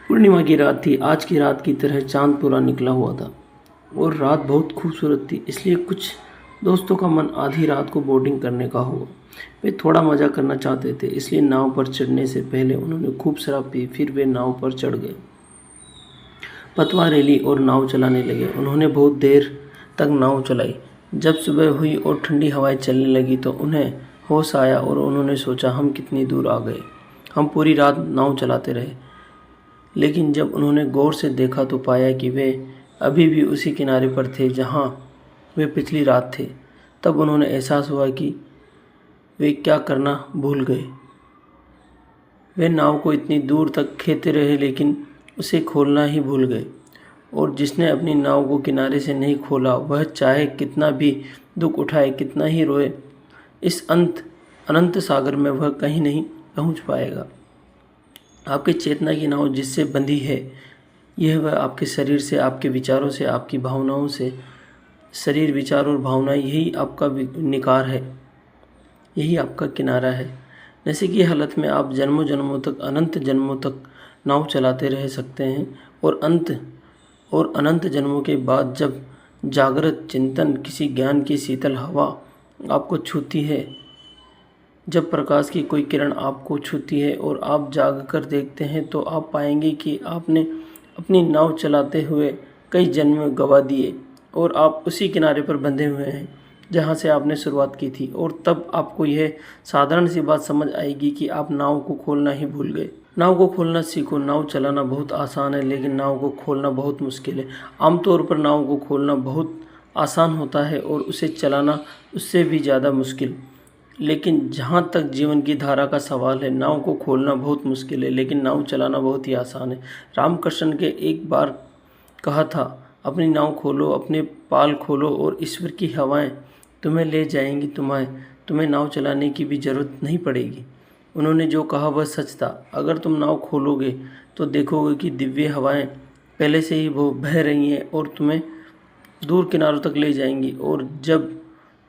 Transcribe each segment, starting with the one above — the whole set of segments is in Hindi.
पूर्णिमा की रात थी। आज की रात की तरह चांद पूरा निकला हुआ था और रात बहुत खूबसूरत थी। इसलिए कुछ दोस्तों का मन आधी रात को बोटिंग करने का हुआ। वे थोड़ा मज़ा करना चाहते थे, इसलिए नाव पर चढ़ने से पहले उन्होंने खूब शराब पी। फिर वे नाव पर चढ़ गए, पतवार रेली और नाव चलाने लगे। उन्होंने बहुत देर तक नाव चलाई। जब सुबह हुई और ठंडी हवाएं चलने लगी तो उन्हें होश आया और उन्होंने सोचा, हम कितनी दूर आ गए। हम पूरी रात नाव चलाते रहे, लेकिन जब उन्होंने गौर से देखा तो पाया कि वे अभी भी उसी किनारे पर थे जहां वे पिछली रात थे। तब उन्होंने एहसास हुआ कि वे क्या करना भूल गए। वे नाव को इतनी दूर तक खेते रहे, लेकिन उसे खोलना ही भूल गए। और जिसने अपनी नाव को किनारे से नहीं खोला, वह चाहे कितना भी दुख उठाए, कितना ही रोए, इस अनंत सागर में वह कहीं नहीं पहुंच पाएगा। आपकी चेतना की नाव जिससे बंधी है, यह वह आपके शरीर से, आपके विचारों से, आपकी भावनाओं से। शरीर, विचार और भावनाएं, यही आपका निकार है, यही आपका किनारा है। नशे की हालत में आप जन्मों जन्मों तक, अनंत जन्मों तक नाव चलाते रह सकते हैं और अनंत जन्मों के बाद जब जागृत चिंतन, किसी ज्ञान की शीतल हवा आपको छूती है, जब प्रकाश की कोई किरण आपको छूती है और आप जाग कर देखते हैं, तो आप पाएंगे कि आपने अपनी नाव चलाते हुए कई जन्म गवा दिए और आप उसी किनारे पर बंधे हुए हैं जहां से आपने शुरुआत की थी। और तब आपको यह साधारण सी बात समझ आएगी कि आप नाव को खोलना ही भूल गए। नाव को खोलना सीखो। नाव चलाना बहुत आसान है, लेकिन नाव को खोलना बहुत मुश्किल है। आमतौर पर नाव को खोलना बहुत आसान होता है और उसे चलाना उससे भी ज़्यादा मुश्किल। लेकिन जहाँ तक जीवन की धारा का सवाल है, नाव को खोलना बहुत मुश्किल है, लेकिन नाव चलाना बहुत ही आसान है। रामकृष्ण के एक बार कहा था, अपनी नाव खोलो, अपने पाल खोलो और ईश्वर की हवाएं तुम्हें ले जाएंगी। तुम्हें नाव चलाने की भी ज़रूरत नहीं पड़ेगी। उन्होंने जो कहा वह सच था। अगर तुम नाव खोलोगे तो देखोगे कि दिव्य हवाएं पहले से ही वो बह रही हैं और तुम्हें दूर किनारों तक ले जाएंगी। और जब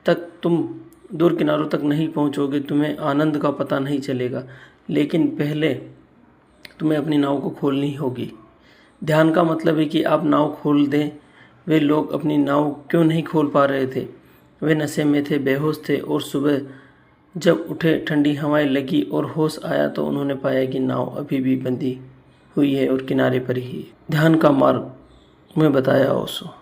तक तुम दूर किनारों तक नहीं पहुंचोगे, तुम्हें आनंद का पता नहीं चलेगा। लेकिन पहले तुम्हें अपनी नाव को खोलनी होगी। ध्यान का मतलब है कि आप नाव खोल दें। वे लोग अपनी नाव क्यों नहीं खोल पा रहे थे? वे नशे में थे, बेहोश थे, और सुबह जब उठे, ठंडी हवाएं लगी और होश आया तो उन्होंने पाया कि नाव अभी भी बंधी हुई है और किनारे पर ही है। ध्यान का मार्ग मैं बताया ओशो।